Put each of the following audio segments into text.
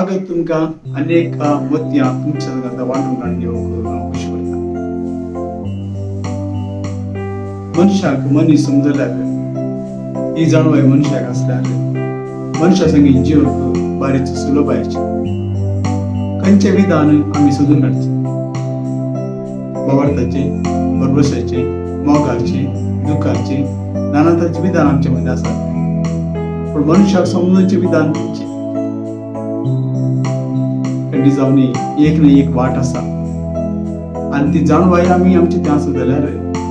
हांगा तुमकां अनेक मोतयां तुमच्या संगत वांटून काडून घेवंक हांव खुश करता. मनशाक मनीस समजल्यार ही जाणवाय मनशाक आसल्यार मनशा संगी जिवंक बारीच सुलभ आयचे. खंयचे विधान आमी सोदून काडचे. वावरताचे, बरबशाचे, मोगाचे, दुखाचे नाना तरेचे विधान आमचे मध्ये आसात. पण मनशाक समजूचे विधान खंयचे? खंडी जावन एक ना एक वाट आसा आनी ती जाणवाय आमी आमचे थंय आसा जाल्यार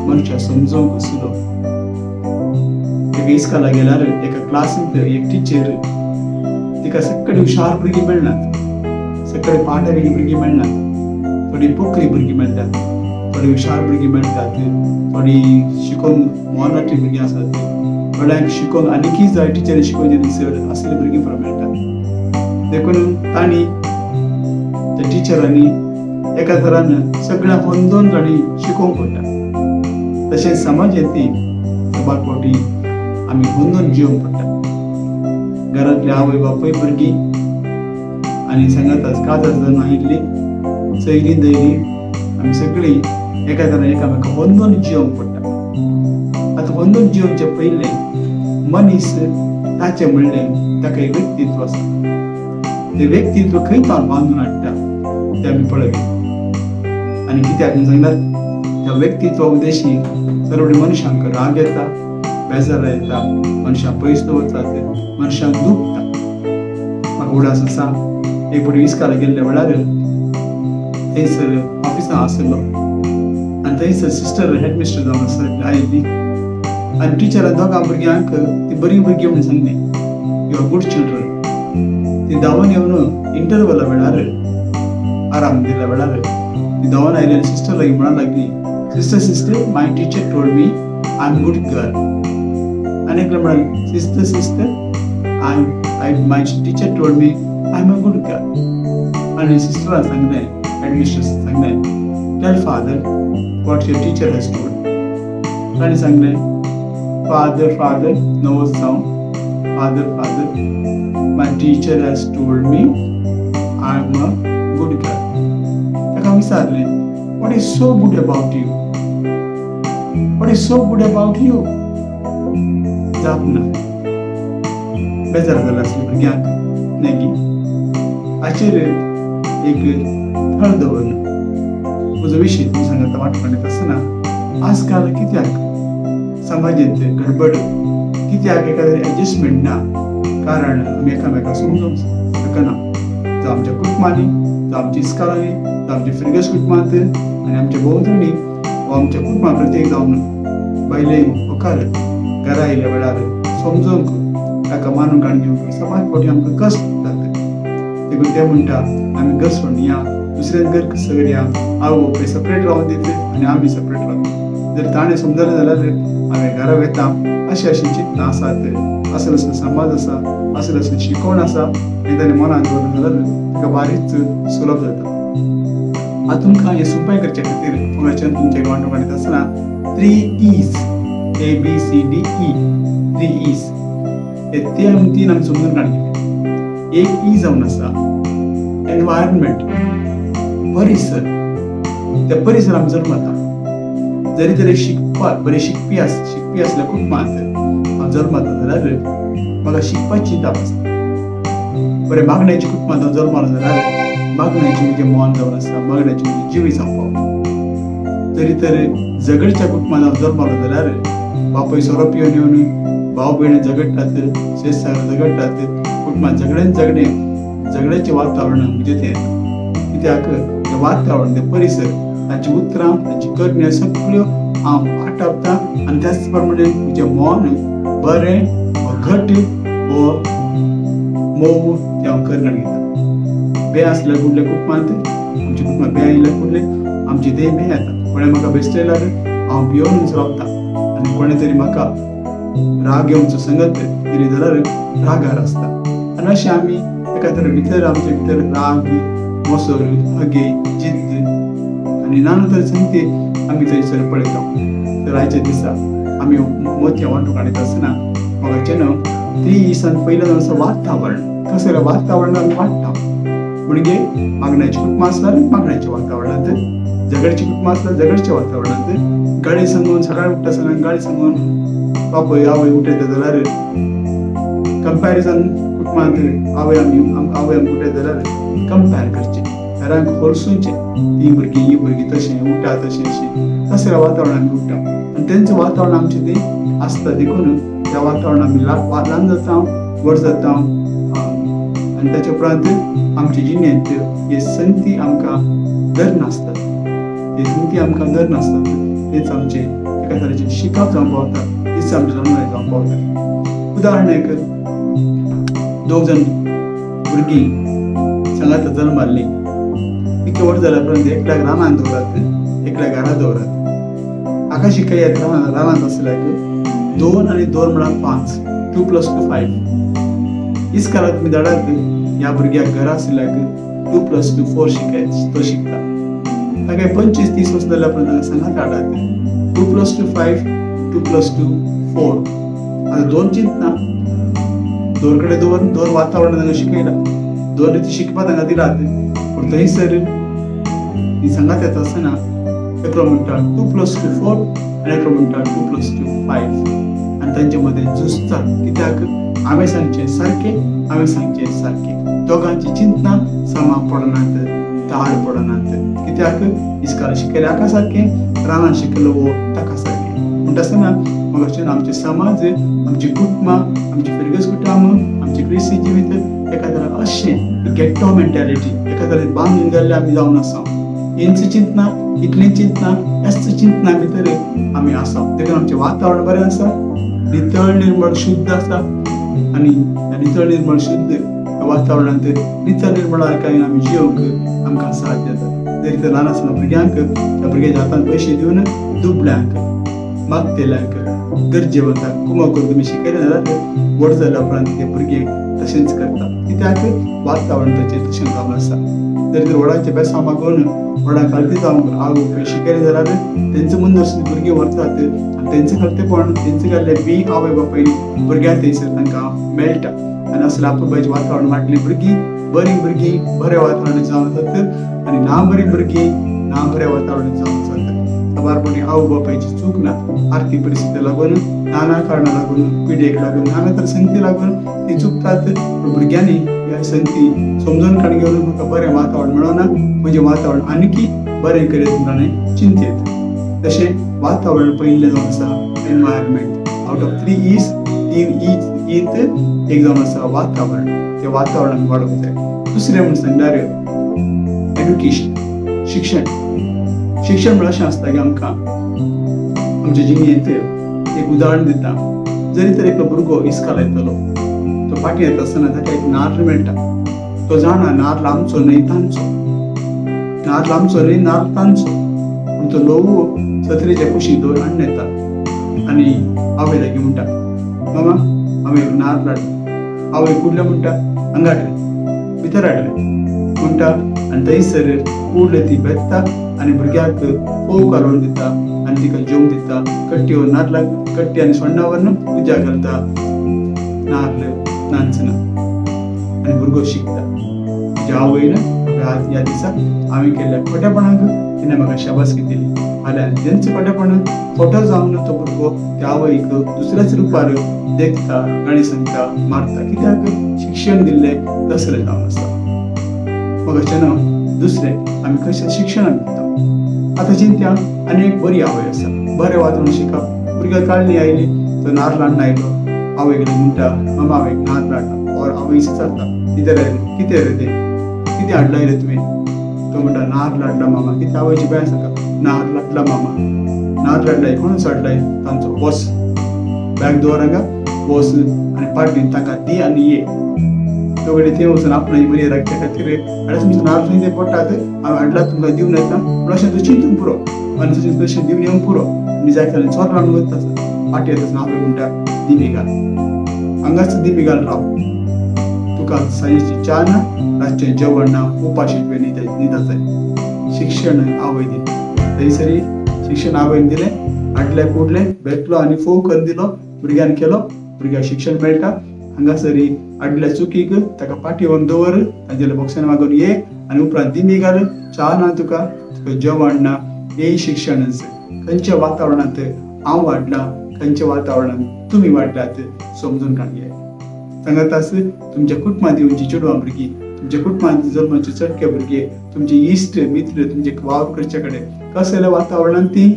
मनशाक समजोवंक सुलभ. एका इस्काला गेल्यार एका क्लासींत एक टिचर तिका सगळे हुशार भुरगीं मेळनात, सगळे पाठ गेली भुरगीं मेळनात. थोडी पोखरी भुरगीं मेळटात, थोडी हुशार भुरगीं मेळटात, थोडी शिकोवंक मोनाटी भुरगीं आसात, थोड्यांक शिकोवंक आनीकय जाय टिचरी शिकोवचे दिसर असले भुरगीं फुडें मेळटात. देखून तांणी त्या टिचरांनी एका तरान सगळ्यांक होंदोन तांणी शिकोवंक पडटा. तशेंच समाज येती सबाक फावटी आमी होंदोन जिवंक पडटा. घरांतली आवय बापूय भुरगीं आनी सांगाताच काजार जावन आयिल्ली सैरी दैरी आमी सगळीं एका तरान एकामेकांक होंदोन जिवंक पडटा. आतां होंदोन जिवचे पयलें मनीस ताचें म्हणलें ताका एक व्यक्तित्व आसा. तें व्यक्तित्व खंय तावन बांदून हाडटा तें आमी पळयलें. आनी कित्याक सांगल्यार त्या व्यक्तित्वा उद्देशी सर्व मनशांक राग येता, बेजार येता, मनशां पयस दवरतात, मनशांक दुखता. म्हाका उडास आसा एक फावटी इस्काला गेल्ल्या वेळार थंयसर ऑफिसांत आसलो आनी थंयसर सिस्टर हेडमिस्टर जावन आसा आयिल्ली आनी टिचरान दोगां भुरग्यांक ती बरीं भुरगीं म्हणून सांगलें, यू आर गुड चिल्ड्रन. ती धांवन येवन इंटरवला वेळार आराम दिल्या वेळार ती धांवन आयली आनी सिस्टर लागीं म्हणून लागली, sister my teacher told me I am good girl. आनी एकलो म्हणाली, sister my teacher told me I am a good girl. आनी सिस्टरान सांगलें, हेडमिस्ट्रेस सांगलें, tell father what your teacher has told. ताणें सांगलें, फादर नवस जावं, father my teacher has told me I am a good girl. ताका विचारलें, what is so good about you? What is so good about you? जाप ना. बेजार जाला आसली भुरग्यांक नेगी. हाचेर एक थळ दवरना. म्हजो विशय तूं सांगता वाटपाक आसतना आजकाल कित्याक समाजांत गडबड, कित्याक एखादें एडजस्टमेंट ना, कारण आमी एकामेकाक समजूंक शकना. जावं आमच्या कुटुंबांनी, जावं आमच्या इस्कालांनी, जावं आमच्या फिरगस कुटुंबांत आनी आमच्या भोंवतणी वा आमच्या कुटुंबा प्रत्येक जावन बायले होकार घरा आयल्या वेळार समजोवंक ताका मानून काडून घेवंक समाज फावटी आमकां कश्ट जाता. देखून ते म्हणटा आमी घसवण या, दुसऱ्यान घर कसर या, आवय बापूय सेपरेट रावन दितले आनी आमी सेपरेट रावता. जर ताणें समजलें जाल्यार आमी घरा वयता अशें चिंतनां आसात, असलो समाज आसा, असलें शिकवण आसा हें ताणें मनांत दवरलें जाल्यार ताका बारीच सुलभ जाता. हांव तुमकां हें सोंपें करचे खातीर फोनाचेर तुमचे वांटो काडीत आसतना 3 E's ABCDE 3 E's हे तीन आमी समजून काडचे. एक ई जावन आसा एनवायरमेंट, परिसर. त्या परिसर आमी जल्मता. जरी तरी शिकपाक बरे शिकपी आसल्या कुटुंबांत हांव जल्मता जाल्यार म्हाका शिकपाची ताप आसता. बरे मागण्याच्या कुटुंबांत हांव जल्मलो जाल्यार मागण्याचें म्हजें मन जावन आसा, मागण्याचें म्हजें जिवी जावपाक. जरी तर झगडच्या कुटुंबांत हांव जल्मलो जाल्यार बापूय सोरो पिवन येवन भाव भयण झगडटात, शेजारी झगडटात, कुटुंबांत झगड्याचें वातावरण म्हणजे तें. कित्याक तें वातावरण, तें परिसर, तांची उतरां, तांची करण्यो सगळ्यो हांव आटावता आनी त्याच प्रमाणे म्हजें मन बरें वा घट वा मोव तें हांव करून घेता. बे आसल्या कुडल्या कुटुंबांत आमच्या कुटुंबांत बे आयिल्ल्या कुडले आमची देह बे येता. कोणें म्हाका बेश्टयल्यार हांव भियोनूच रावता आनी कोणें तरी म्हाका राग येवचो संगत दिली जाल्यार रागार आसता. आनी अशें आमी एका तरे भितर आमचे भितर राग, मोसोर, हगे, जिद्द आनी नाना तरेचे संगती आमी थंयसर पळयता. तर आयच्या दिसा आमी मोतयां वांटून काडीत आसतना म्हाका 3 E's पयलें जावन आसा वातावरण. कसलें वातावरण आमी वाडटा. भुरगे मागण्याची कुटुंबां आसल्यार मागण्याच्या वातावरणांत, झगडची कुटुंबां आसल्यार झगडच्या वातावरणांत, गाडी सांगून सकाळी उठता आसतना गाडी सांगून बापय आवय उठयता जाल्यार कंपॅरिजन कुटुंबांत आवय आमी उठयता जाल्यार कंपेर करचे, घरांक होरसूंचे, ती भुरगीं ही भुरगीं तशें उठा तशें तसल्या वातावरणांत उठटा आनी तेंचें वातावरण आमचें तें आसता देखून त्या वातावरणांत आमी ल्हान जाता व्हड जाता आनी ताचे उपरांत आमचे जिणेंत हे संगती आमकां दर नासतात, हे संगती आमकां दर नासतात, तेच आमचे एका तरेचें शिकप जावं पावता, तीच आमची जमनाय जावं पावता. उदाहरणाक दोग जाण भुरगीं सांगात जल्म जाल्लीं, इतकें व्हड जाल्या उपरांत एकल्याक रानांत दवरात, एकल्याक घरांत दवरात. आकाशिकाय रानांत आसल्याक 2 आनी 2 म्हळ्यार 5, 2 + 2 5. इस्काराक तुमी धाडात ह्या भुरग्याक घरा आसल्याक 2 + 2 4 तो शिकता. ताका 25-30 वर्सां जाल्या उपरांत सांगात हाडात 2 + 2 5, 2 + 2 4. आतां 2 चिंतना, 2 कडेन दवरून 2 वातावरण तांकां शिकयला, 2 रिती शिकपा तांकां दिलात, पूण थंयसर ही सांगात येता आसतना एकलो म्हणटा 2 + 2 4 आनी एकलो म्हणटा 2 + 2 5 आनी तांचे मदें झुजता. कित्याक हांवें सांगचें सारकें, हांवें सांगचें सारकें. दोगांची चिंतना समा पडनात, ताळ पडनात. कित्याक इस्काल शिकयलें हाका सारकें, रानांत शिकयलो वो ताका सारकें. म्हणटा आसतना म्हाका आमचे समाज, आमची कुटुंबां, आमची फिरगस कुटुंब, आमचे क्रिस्ती जिवीत एका तरेन अशें गेट्टो मेंटॅलिटी एका तरेन बांदून गेल्ले आमी जावन आसा. हेंच चिंतना, इतली चिंतना, ह्याच चिंतना भितर आमी आसा. देखून आमचें वातावरण बरें आसा, नितळ निर्मळ शुद्ध आसा आनी ह्या नितळ निर्मळ शुद्ध वातावरणांत नितळ निर्मळायेन आमी जियोंक आमकां साथ जाता. जरी तर ल्हान आसतना भुरग्यांक त्या भुरग्याच्या हातांत पयशे दिवन दुबळ्यांक, मागतेल्यांक, गरजेवंतांक कुमो करून तुमी शिकयलें जाल्यार व्हड जाल्या उपरांत ते भुरगे तशेंच करता. कित्याक वातावरण ताचें तशें जावन आसा. जरी तर व्हडांचे बेसांव मागून व्हडांक खालती जावंक आवय शिकयलें जाल्यार तेंचे मुंदर भुरगे व्हरतात आनी तेंचें खालतेपण, तेंचे गेल्ले बी आवय बापाय भुरग्यांक थंयसर तांकां मेळटा. आनी असलें आपुरबायेचें वातावरण वाटलें भुरगीं बरें वातावरण जावन आसात आनी ना बरीं भुरगीं ना बऱ्या वातावरण जावन आसात. साबारपणी आवय बापायची चूक ना, आर्थीक परिस्थिती लागून, नाना कारणां लागून, पिडेक लागून, नाना तर संगती लागून ती चुकतात. पूण भुरग्यांनी ह्या संगती समजून काडून घेवन म्हाका बरें वातावरण मेळना, म्हजें वातावरण आनीकी बरें करीत म्हणून चिंतीत. तशें वातावरण पयलें जावन आसा environment. Out of 3 E's 3 E's एक जावन आसा वातावरण. तें वातावरण वाडोवंक जाय. दुसरें म्हण सांगल्यार एड्युकेशन, शिक्षण. शिक्षण म्हळ्यार अशें आसता की आमकां आमच्या जिणेंत एक उदाहरण दिता. जरी तर एकलो भुरगो इस्काल येतलो, तो फाटीं येता आसतना ताका एक नाल्ल मेळटा. तो जाणा नाल्ल आमचो न्हय तांचो, नाल्ल आमचो न्हय नाल्ल तांचो. पूण तो ल्हवू सत्रेच्या कुशीक दवरून हाडून येता आनी आवय लागीं म्हणटा मामा हांवें एक नाल्ल हाडलो. आवय कुडलें म्हणटा हांगा हाडलें, भितर हाडलें म्हणटा आनी थंयसर कुडलें ती बेत्ता आनी भुरग्याक फोव काडून दिता आनी तिका जेवंक दिता. कट्टी नाल्लाक कट्टी आनी सोण्णां व्हरून पुजा करता. नाल्ल नांचना आनी भुरगो शिकता. ज्या आवयन ह्या दिसा हांवें केल्ल्या खोटेपणाक तिणें म्हाका शाबासकी दिली जाल्यार तेंचे खोटेपण खोटो जावन तो भुरगो त्या आवयक दुसऱ्याच रुपार देखता, गाणी सांगता, मारता. कित्याक शिक्षण दिल्लें दसरें जावन आसा. म्हाका दुसरें आमी कशें शिक्षणाक दिता. आतां चिंत्या आनी एक बरी आवय आसा, बरें वातावरण शिकप. भुरग्याक काडली आयली, तो नाल्ल हाडून आयलो, आवय कडेन म्हणटा मामा हांवें एक नाल्ल हाडला. और आवय विचारता कितें रे तें, कितें हाडलाय रे तुवें? तो म्हणटा नाल्ल हाडला मामा. कितें आवयची बाय आसा नाल्ल हाडला मामा. नाल्ल हाडलाय, कोणूच हाडलाय? तांचो बॉस. बॅग दवर हांगा, बॉस आनी पाटील ताका दी आनी ये. तो कडेन थंय वचून आपणाची बरी राखच्या खातीर आनी तुमचो नाल्ल थंय पडटात, हांवें हाडला तुमकां दिवन येता. पूण अशें तूं चिंतूंक पुरो आनी तशें दिवन येवंक पुरो. आनी जाय जाल्यार चोर रावन वता पाटी येता आसतना आवय म्हणटा दिमी घाल, हांगाच दिमी घाल राव. तुका सांजेची च्या ना, रातचें जेवण ना, उपाशी तुवें न्हिदा जाय. शिक्षण आवय दिली. थंयसरी शिक्षण आवयन दिलें, हाडलें कुडलें, बेतलो आनी फोव करून दिलो, भुरग्यान केलो, भुरग्याक शिक्षण मेळटा हांगासरी आडल्या चुकीक ताका पाठीवर दवर तांच्या बॉक्सान मागून ये आनी उपरांत दिमी घाल च्या ना तुका जेवण ना हे शिक्षणच खंयच्या वातावरणांत हांव वाडला खंयच्या वातावरणांत तुमी वाडलात समजून काडया सांगात आस तुमच्या कुटुंबांत येवची चेडवां भुरगीं तुमच्या कुटुंबांत जल्माचे चटके भुरगे तुमचे इश्ट मित्र तुमचे वावर करचे कडेन कसल्या वातावरणांत ती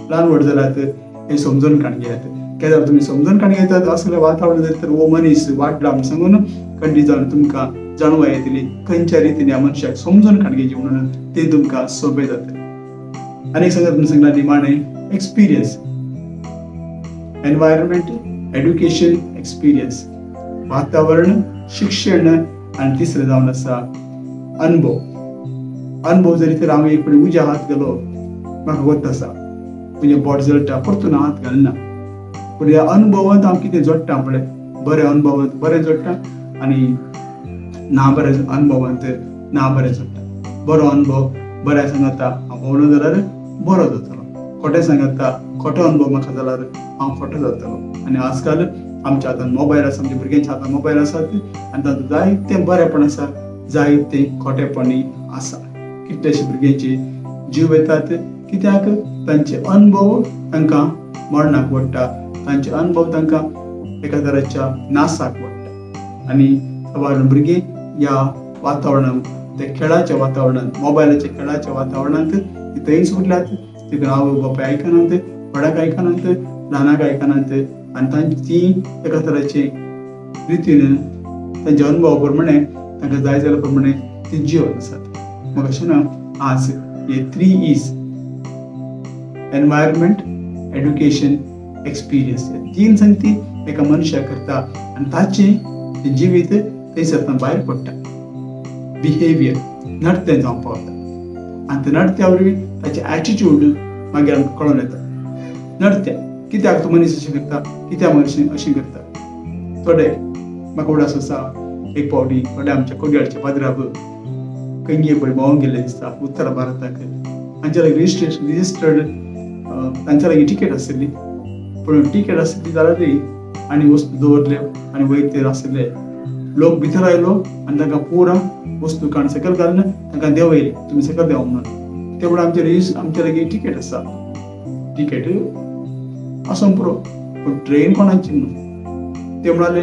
ल्हान व्हड जाल्यात हे समजून काडयात कित्याक तुम्ही समजून काडयात असले वातावरण जर तर हो मनीस वाडला म्हूण सांगून खंडी जावन तुमकां जाणवा येतली खंयच्या रितीन ह्या मनशाक समजून काडयाची म्हणून ते तुमकां सोंपें जातलें आनीक सांगता तुमकां सांगला निमाणे एक्सपिरियन्स एनवायरमेंट एड्युकेशन एक्सपिरियन्स वातावरण शिक्षण आनी तिसरें जावन आसा अनुभव जरी तर हांव एक फावटी उज्या हात घालो म्हाका वत आसा म्हजें बोट जळटा परतून हात घालना पूण ह्या अनुभवांत हांव कितें जोडटा पळय बऱ्या अनुभवांत बरें जोडटा आनी ना बऱ्या अनुभवांत ना बरें जोडटा बरो अनुभव बऱ्या सांगता हांव भोंवलो जाल्यार बरो जातलो खोटें सांगता खोटो अनुभव म्हाका जाल्यार हांव खोटो जातलो आनी आजकाल आमच्या हातान मोबायल आसा आमच्या भुरग्यांच्या हातान मोबायल आसात आनी तातूंत जायतें बरेंपण आसा जायतें खोटेपणी आसा कितलेशे भुरग्यांचे जीव येतात कित्याक तांचे अनुभव तांकां मरणाक ओडटा तांचे अनुभव तांकां एका तराच्या नासाक ओडटा आनी सादारण भुरगीं ह्या वातावरणांत ते खेळाच्या वातावरणांत मोबायलाच्या खेळाच्या वातावरणांत थंयच उरल्यात तितून आवय बापाय आयकनात व्हडाक आयकनात ल्हानाक आयकनात आनी तांची एका तराचे रितीन तांच्या अनुभवा प्रमाणे तांकां जाय जाल्या प्रमाणे ती जिवन आसात म्हाका अशें ना आज हे 3 E's एनवायरमेंट एड्युकेशन एक्सपिरियन्स तीन संगती एका मनशाक करता आनी ताचें जिवीत थंयसर भायर पडटा बिहेवियर नडतें जावं पावता आनी ते नडत्या वरवीं ताचे एटिट्यूड मागीर आमकां कळोन येता नडतें कित्याक तो मनीस अशें करता कित्याक मनीस अशें करता थोडे म्हाका उडास आसा एक फावटी थोडे आमच्या कोडयाळचे पाद्राब खंय पळय भोंवंक गेल्ले दिसता उत्तर भारताक तांच्या लागीं रिजिस्टर्ड तांच्या लागीं टिकेट आशिल्ली पूण टिकेट आशिल्ली जाल्यारय आनी वस्तू दवरल्यो आनी वयर ते आशिल्ले लोक भितर आयलो आनी तांकां पुरा वस्तू काडून सकयल घालून तांकां देंवयले तुमी सकयल देंवंक म्हणून ते म्हणून आमच्या लागीं टिकेट आसा टिकेट आसूं पुरो पूण ट्रेन कोणाची न्हू ते म्हणाले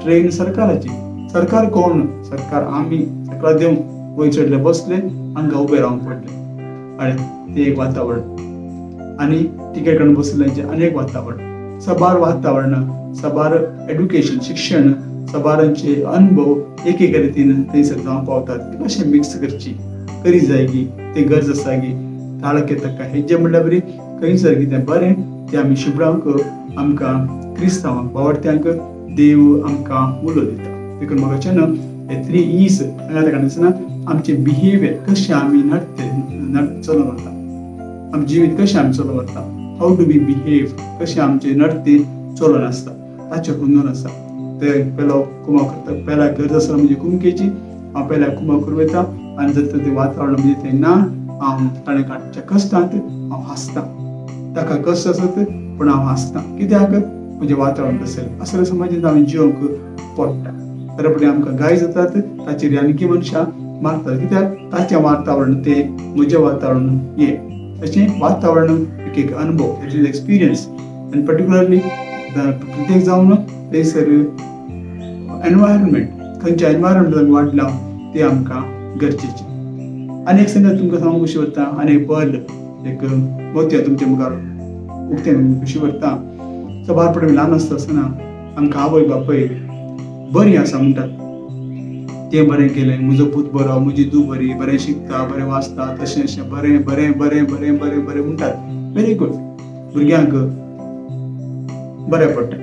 ट्रेन सरकाराची सरकार कोण सरकार आमी सकयल देंवन वयर चडले बसले हांकां उबे रावंक पडले आनी ते एक वातावरण आनी टिकेट काडून बसलेल्यांचे अनेक वातावरण सबार वातावरण सबार एड्युकेशन शिक्षण सबारांचे अनुभव एक रितीन थंयसर जावंक पावतात ते कशें मिक्स करची करी जाय गी ते गरज आसा गी ताळके ताका हेजे म्हणल्यार बरी खंयसर कितें बरें तें आमी शिबरांक आमकां क्रिस्तांवांक बावडट्यांक देव आमकां उलो दिता देखून म्हाका अशें न्हू हे 3 E's हांगा ताका दिसना आमचे बिहेवियर कशें आमी चलोवन वता आमचें जिवीत कशें आमी चलोवन वता हाऊ डू वी बिहेव कशें आमचें नडते चलोवन आसता ताचें हुनर आसा ते पेलो कुमाव करता पेला गरज आसा म्हणजे कुमकेची हांव पेल्या कुमाव करूं येता आनी जर तर तें वातावरण म्हणजे तें ना हांव ताणें काडच्या कश्टांत हांव हांसता ताका कश्ट आसत पूण हांव हांसता कित्याक म्हजें वातावरण तशें असले समाजांत हांवें जिवंक पडटा तर फुडें आमकां गाय जातात ताचेर आनीक मनशां मारतात कित्याक ताचें वातावरण तें म्हजें वातावरण हें तशें वातावरण एक अनुभव इट इज एक्सपिरियन्स आनी पर्टिक्युलरली प्रत्येक जावन थंयसर एनवायरमेंट खंयच्या एनवायरमेंटान वाडला तें आमकां गरजेचें आनी एक संगत तुमकां सांगूंक कशी वता आनी एक पर्ल एक मोतया तुमच्या मुखार उक्तें कशी वता सबारपणे ल्हान आसता आसतना आमकां आवय बापय बरीं आसा म्हणटात तें बरें केलें म्हजो पूत बरो म्हजी धूव बरी बरें शिकता बरें वाचता तशें अशें बरें बरें बरें बरें बरें बरें म्हणटात व्हेरी गूड भुरग्यांक बरें पडटा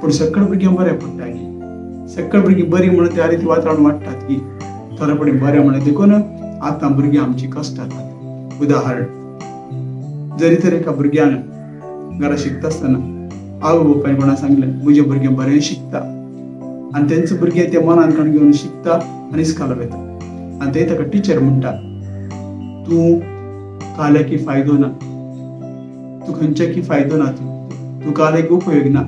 पूण सकल भुरग्यांक बरें पडटा की सकल भुरगीं बरीं म्हणून त्या रिती वातावरण वाडटात की थोडेपणी बरें म्हणून देखून आतां भुरगीं आमची कश्ट जातात उदाहरण जरी तर एका भुरग्यान घरा शिकता आसतना आवय बापायन कोणा सांगलें म्हजें भुरगें बरें शिकता आनी तेंचें भुरगें तें मनान काडून घेवन शिकता आनी इस्कालाक वयता आनी थंय ताका टिचर म्हणटा तूं काल्याकी फायदो ना तूं खंयच्याकी फायदो ना तूं काल्याकी उपयोग ना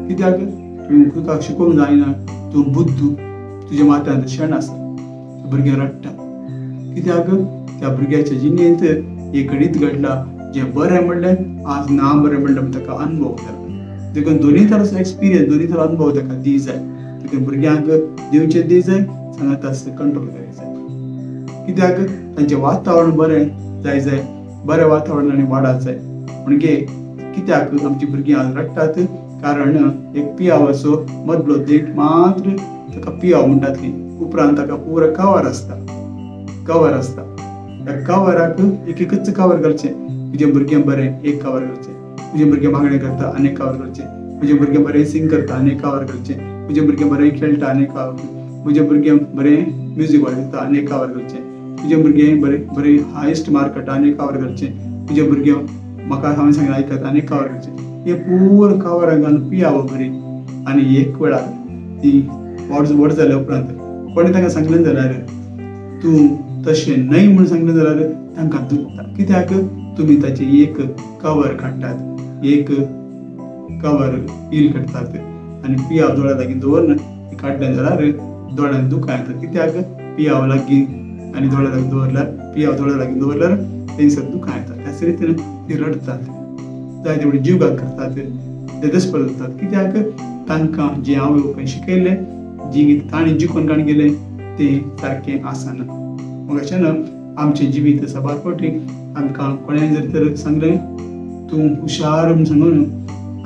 कित्याक तुका शिकोवंक जायना, तूं बुद्ध तुज्या माथ्यांत शेण आसा, भुरगें रडटा. कित्याक त्या भुरग्याच्या जिणेंत एक घडीत घडला जें बरें म्हणलें आज ना बरें म्हणलें ताका अनुभव जाला. देखून दोनी तरांचो एक्सपिरियन्स, दोनी तरां अनुभव ताका दी जाय. देखून भुरग्यांक दिवचें दी जाय, सांगात कंट्रोल करूंक जाय. कित्याक तांचें वातावरण बरें जाय, बऱ्या वातावरणाने वाडत जाय. म्हणजे कित्याक आमची भुरगीं आज रडटात, कारण एक पियावाचो मदलो देठ मात्र ताका पियाव म्हणटात की, उपरांत ताका पुरो कवर आसता. त्या कवराक एकच कवर करचें. तुजें भुरगें बरें एक कवर करचें, तुजें भुरगें मागणें करता आनीक कवर करचें, तुजें भुरगें बरें सिंग करता आनीक कवर करचें, तुजें भुरगें बरें खेळटा आनीक कवर करचें, तुजें भुरगें बरें म्युजीक वाजयता आनीक कवर करचें, तुजें भुरगें बरें हायस्ट मार्क काडटा आनीक कवर करचें, तुजें भुरगें म्हाका हांवें सांगलें आयकता आनीक कवर करचें. हें पुरो कवराक घालून पियाव बरी. आनी एक वेळार ती व्हड जाल्या उपरांत कोणें तांकां सांगलें जाल्यार, तूं तशें न्हय म्हूण सांगलें जाल्यार तांकां दुखता. कित्याक तुमी ताचें एक कवर काडटात, एक कवर पील करतात आनी पियाव दोळ्या लागीं दवरना. काडलें जाल्यार दोळ्यांत दुकां येता. कित्याक पियाव लागीं आनी दोळ्या लागीं दवरल्यार, पियाव दोळ्या लागीं दवरल्यार थंयसर दुकां येता. त्याच रितीन ती रडतात, जाय तेवढे जीव घात करतात, ते दसपत जातात. कित्याक तांकां जें आवय बापायन शिकयलें, जी ताणें जिखून काण गेलें तें सारकें आसना. मग अशें आमचें जिवीत सबार फावटी आमकां कोणें जर तर सांगलें तूं हुशार म्हूण सांगून,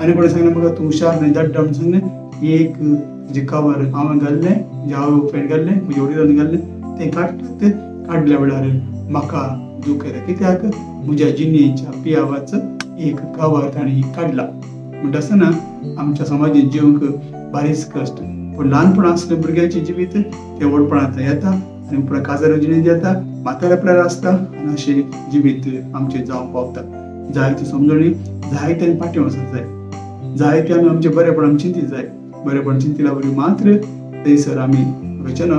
आनी कोणें सांगलें म्हाका तूं हुशार न्हय दड्ड म्हूण सांगलें, एक जें कवर हांवें घाल्लें, म्हज्या आवय बापायन घाल्लें, म्हज्या वडिलांनी घाल्लें, तें काडटात. काडल्या वेळार म्हाका दूख येता. कित्याक म्हज्या जिणेच्या पियावाचो एक कवर ताणें काडला. म्हणटा आसतना आमच्या समाजांत जिवंक बारीच कश्ट, पूण ल्हानपण आसलें भुरग्याचें जिवीत तें व्हडपणांत येता आनी उपरांत काजार जिणेंत येता, म्हातारेपणार आसता आनी अशें जिवीत आमचें जावंक पावता. जायत्यो समजणी, जायत्यांनी पाठीं वचूंक जाय, जायते आमी आमचें बरेपण चिंतीत जाय. बरेपण चिंतिल्या वरी मात्र थंयसर आमी वचना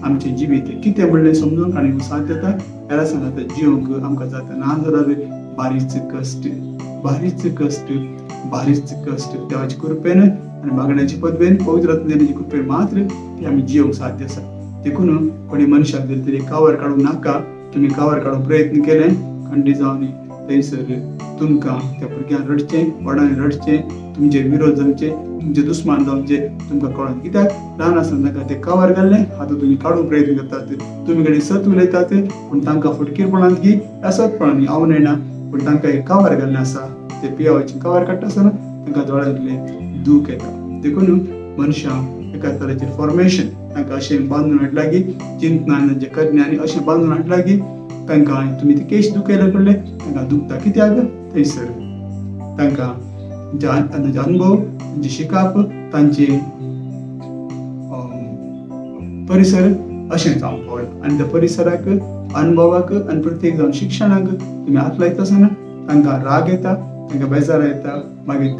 आमचें जिवीत कितें म्हणलें समजूंक आनी साथ येता. हेला सांगात जिवंक आमकां जाता. ना जाल्यार बारीच कश्ट देवाचे कृपेन आनी मागण्याचे पदवेन पवित्र आत्म्याचे कृपेन मात्र ती आमी जिवंक साध्य आसा. देखून कोणी मनशाक जर तरी कवर काडूंक नाका. तुमी कवर काडूंक प्रयत्न केले खंडी जावन थंयसर तुमकां त्या भुरग्यांक रडचें, व्हडांनी रडचें, तुमचे विरोध जावचे, तुमचे दुस्मान जावचे तुमकां कळना. कित्याक ल्हान आसतना ताका ते कवर घाल्लें, आतां तुमी काडूंक प्रयत्न करतात. तुमी कडेन सत उलयतात पूण तांकां फटकीरपणांत की असतपणांनी आवडना, पूण तांकां एक कवर घाल्लें आसा. ते पियावाचें कवर काडटा आसतना तांकां दोळ्यांतलें दूख येता. देखून मनशां एका तरेचें फॉर्मेशन तांकां अशें बांदून हाडलां की चिंतनांचे कज्ञानी अशें बांदून हाडलां की तांकां तुमी ते केश दुखयले कडले तांकां दुखता. कित्याक थंयसर तांकां तांचे अनुभव, तांचे शिकप, तांचे परिसर अशें जावंक पावलें. आनी त्या परिसराक, अनुभवाक आनी प्रत्येक जावन शिक्षणाक तुमी हात लायता आसतना तांकां राग येता, तांकां बेजार येता, मागीर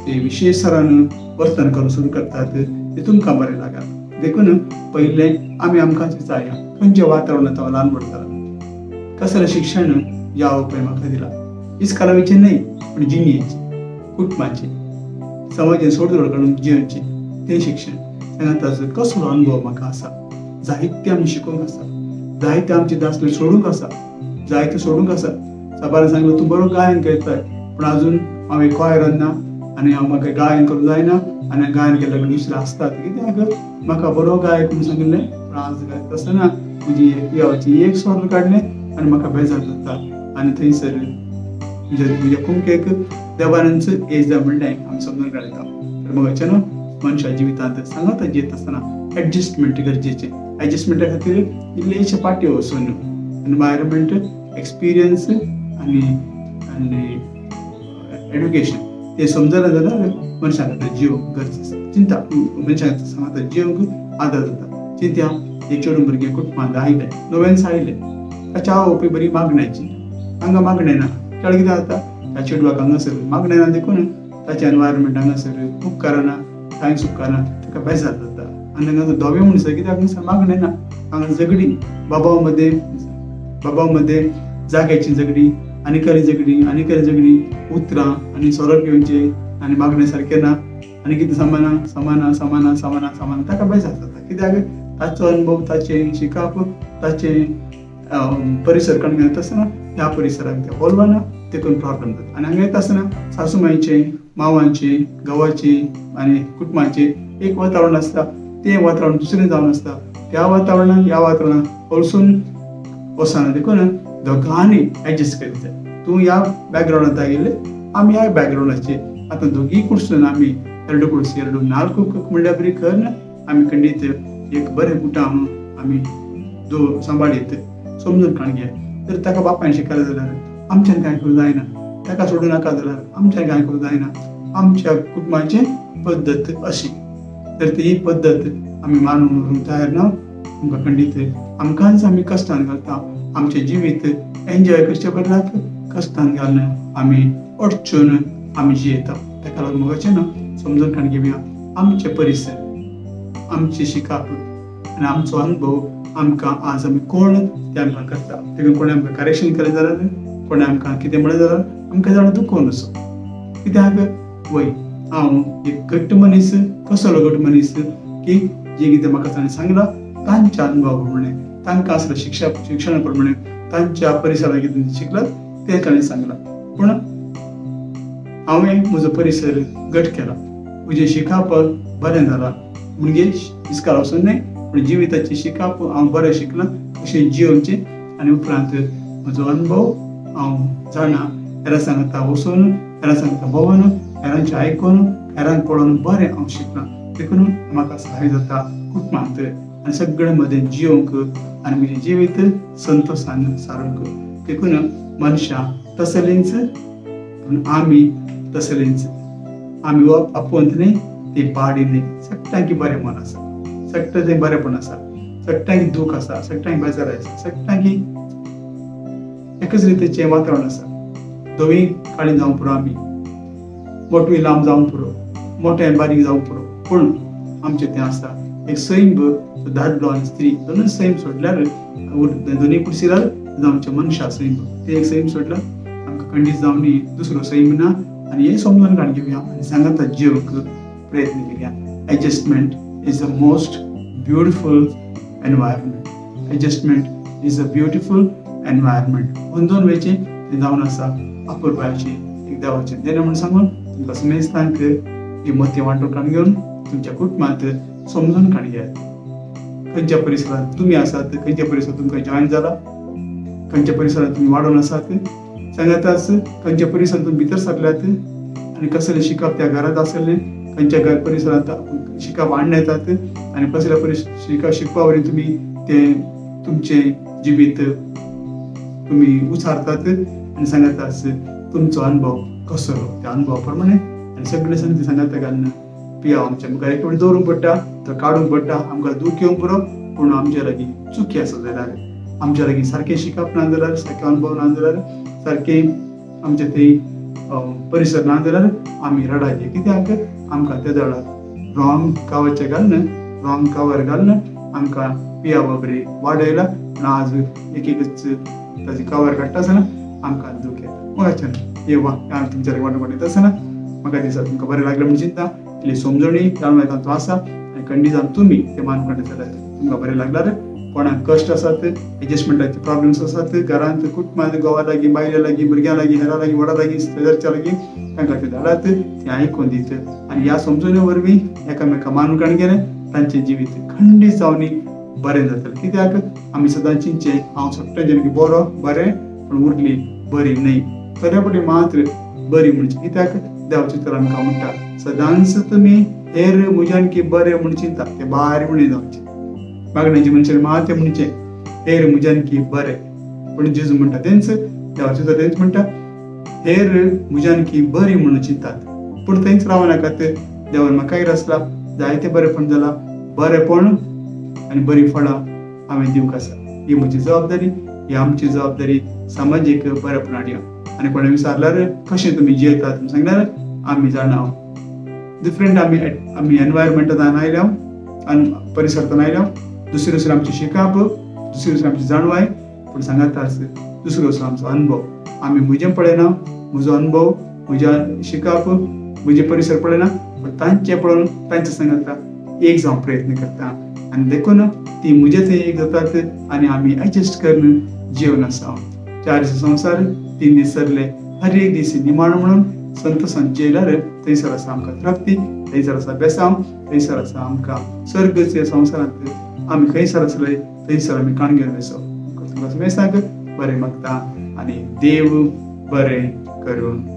ते विशेश सरान वर्तन करूंक सुरू करतात, ते तुमकां बरें लागना. देखून पयलें आमी आमकांच विचारया खंयच्या वातावरणांत हांव ल्हान व्हड जालां, कसलें शिक्षण या बापायन म्हाका दिलां. इस्कालावेचें न्हय पूण जिणेचें, कुटुंबाचें, समाजान सोडधोड काडून जियोचें तें शिक्षण. ताजो कसलो अनुभव म्हाका आसा. जायतें आमी शिकूंक आसा, जायतें आमचें दासलें सोडूंक आसा, जायतें सोडूंक आसा. साबारान सांगलें तूं बरो गायन करताय पूण आजून हांव एक कॉयरान ना आनी म्हाका गायन करूंक जायना आनी गायन केल्या दुसरें आसतात. कित्याक म्हाका बरो गायक म्हूण सांगिल्लें पूण आज गायता आसतना म्हजी पियावाची एक स्वर काडलें आनी म्हाका बेजार जाता. आनी थंयसर म्हज्या कुमकेक देवानच एज म्हणलें आमी समजून काडटा. तर मग न्हू मनशा जिवितांत सांगात येत आसतना एडजस्टमेंट गरजेचें. एडजस्टमेंटा खातीर इल्लेशे पाट्यो वचून एनवायरमेंट, एक्सपिरियन्स आनी एड्युकेशन ते समजलें जाल्यार मनशां खातीर जीव गरजेचो आसा. चिंता मनशां सांगात जिवंक आदार जाता. चिंत्या एक चेडूं भुरगें कुटुंबांत आयलें, नव्यानच आयलें, ताच्या आवय बापूय बरी मागण्याची, हांगा मागणें ना. केन्ना कितें जाता त्या चेडवाक हांगासर मागणें ना, देखून ताचें एनवायरमेंट हांगासर उपकारना, कांयच उपकारना, ताका बेजार जाता. आनी हांगा धोबे म्हणसर कित्याक हांगासर मागणें ना. हांगा झगडी बाबाव मदें जाग्याची झगडी, आनीकरी झगडी, उतरां आनी सोरो घेवचे, आनी मागणे सारकें ना आनी कितें समाना ताका बेजार जाता कित्याक ताचो अनुभव ताचें शिकप ताचें परिसर करून घेता आसतना ह्या परिसराक ते बोलवना देखून प्रॉब्लेम जाता आनी हांगा येता आसतना सासूमाईचें मांवांचें घोवाचें आनी कुटुंबाचें एक वातावरण आसता तें वातावरण दुसरें जावन आसता त्या वातावरणान ह्या वातावरणान वळसून वचना देखून दोगांनी एडजस्ट करीत जाय तूं ह्या बॅकग्रावंडांत आयिल्ले आमी ह्या बॅकग्रावंडाचे आतां दोगी कडसून आमी ಎರಡು ಕುಡಿಸಿ 2-4 म्हणल्यार बरी करना आमी खंडीत एक बरें कुटुंब आमी सांबाळीत समजून काणगे तर ताका बापायन शिकयलें जाल्यार आमच्यान कांय करूं जायना ताका सोडूं नाका जाल्यार आमच्यान कांय करूं जायना आमच्या कुटुंबाची पद्दत अशी तर ती पद्दत आमी मानून व्हरूंक तयार ना आमकां खंडीत आमकांच आमी कश्टान घालता आमचें जिवीत एन्जॉय करचे बदलाक कश्टान घालून आमी अडचून आमी जियेता ताका लागून मोगाचें ना समजून काण घेवया आमचे परिसर आमची शिकप आनी आमचो अनुभव आमकां आज आमी कोण तें आमकां करता देखून कोणें आमकां करेक्शन केलें जाल्यार कोणें आमकां कितें म्हणलें जाल्यार आमकां जाणा दुखोवन वचो कित्याक वय हांव एक घट्ट मनीस कसलो घट्ट मनीस की जे कितें म्हाका ताणें सांगलां तांच्या अनुभवा प्रमाणे तांकां आसल्या शिक्षणा प्रमाणे तांच्या परिसरांत कितें शिकलां तें ताणें सांगलां पूण हांवें म्हजो परिसर घट केला म्हजें शिकप बरें जालां म्हणजे इस्काल वचून न्हय पूण जिविताचें शिकप हांव बरें शिकलां अशें जियोवचें आनी उपरांत म्हजो अनुभव हांव जाणा हेरां सांगता वचून हेरां सांगता भोंवन हेरांचें आयकून हेरांक पळोवन बरें हांव शिकलां देखून म्हाका सहाय जाता कुटुंबांत आनी सगळे मदें जियोवंक आनी म्हजें जिवीत संतोशान सारूंक देखून मनशां तसलींच पूण आमी तसलींच आमी आपुवंत न्ही ती पाडी न्ही सगळ्यांकी बरें मन आसा सगळें बरेंपण आसा सगळ्यांकी दूख आसा सगळ्यांकी बेजार आसा सगळ्यांकी एकच रितीचें वातावरण आसा दोवूय काळी जावं पुरो आमी मोठूय लांब जावं पुरो मोठें बारीक जावं पुरो पूण आमचें तें आसा एक सैम दादलो आनी स्त्री दोनूय सैम सोडल्यार दोनूय कुडसिल्यार जावं आमच्या मनशा सैम ते एक सैम सोडल्यार आमकां खंडीत जावं न्ही दुसरो सैम ना आनी हे समजून काण घेवया आनी सांगाता जियोवंक प्रयत्न केल्या adjustment is the most beautiful environment adjustment is a beautiful environment दोन वेळचे ते जावन आसा अपुरबायचे एक देवाचें देणे म्हूण सांगून तुमकां समेस्तांक ही मती वांटून काण घेवन तुमच्या कुटुंबांत समजून काण घेयात खंयच्या परिसरांत तुमी आसात खंयच्या परिसरांत तुमकां जॉयन जाला खंयच्या परिसरांत तुमी वाडून आसात सांगाताच खंयच्या परिसरांत तुमी भितर सरल्यात आनी कसलें शिकप त्या घरांत आसलें खंयच्या घर परिसरांत शिकप हाडून येतात आनी कसल्या शिकपा वरवीं तुमी तें तुमचें जिवीत तुमी उसारतात आनी सांगाताच तुमचो अनुभव कसलो त्या अनुभवा प्रमाणे आनी सगळे संगती सांगाता घालून पियाव आमच्या मुखार एक वेळ दवरूंक पडटा तो काडूंक पडटा आमकां दूख येवंक पुरो पूण आमच्या लागीं चुकी आसा जाल्यार आमच्या लागीं सारकें शिकप ना जाल्यार सारकें अनुभव ना जाल्यार सारकें आमचें तें परिसर ना जाल्यार आमी रडाचे कित्याक आमकां त्या झाडाक रॉंग कावरचें घालून रॉंग कावर घालून आमकां पियाव बरी वाडयला आनी आज एकच ताजी कावर काडटा आसतना आमकां दूख येता मोगाचें ये वा हांव तुमच्या वांटून वाडयता आसतना म्हाका दिसता तुमकां बरें लागलें म्हण चिंता इतली समजणी जावन तो आसा आनी खंडी जावन तुमी तें मानून काडटा जाल्यार तुमकां बरें लागल्यार कोणाक कश्ट आसात एडजस्टमेंटाचे प्रॉब्लेम्स आसात घरांत कुटुंबांत घोवा लागीं बायल्या लागीं भुरग्यां लागीं हेरां लागीं वडा लागीं शेजारच्या लागीं तांकां ते धाडात तें आयकून दीत आनी ह्या समजुने वरवीं एकामेकां मानून काण गेलें तांचें जिवीत खंडीत जावनी बरें जातलें कित्याक आमी सदां चिंतचें हांव सगळ्या जनांकी बरो बरें पूण उरली बरी न्हय खरेपटी मात्र बरी म्हणचे कित्याक देवाचें तर आमकां म्हणटा सदांच तुमी हेर मुज्यानकी बरें म्हूण चिंता तें बारी म्हणून जावचें मागण्याचे मनशान माते म्हणचे हेर मुज्यानकी बरें पूण जेजू म्हणटा तेंच देवाचें तर तेंच म्हणटा हेर मुज्यानकी बरी म्हणून चिंतात पूण थंयच रावनाकात देवान म्हाकाय रचला जायतें बरेंपण जालां बरेंपण आनी बरी फळां हांवें दिवंक आसा ही म्हजी जबाबदारी ही आमची जबाबदारी सामाजीक बरेंपण हाडया आनी कोणें विचारल्यार कशें तुमी जियेतात सांगल्यार आमी जाणा डिफरंट आमी एनवायरमेंटांत आयल्या आनी परिसरांत आयल्या दुसरें आमचें शिकप दुसरें आमची जाणवाय पूण सांगाताच दुसरो आमचो अनुभव आमी म्हजें पळयना म्हजो अनुभव म्हज्या शिकप म्हणजे परिसर पळयना पण तांचे पळोवन तांचे संगत एक जावं प्रयत्न करता आनी देखून ती मुजे थंय एक जातात आनी आमी एडजस्ट करून जेवन आसा 4 दीस संवसार 3 दीस सरले हर एक दीस निमाण म्हणून संतोषान जेयल्यार थंयसर आसा आमकां तृप्ती थंयसर आसा बेसांव थंयसर आसा आमकां सर्गचे संवसारांत आमी खंयसर आसले थंयसर आमी काण घेवन वचो मेसाक बरें मागता आनी देव बरें करून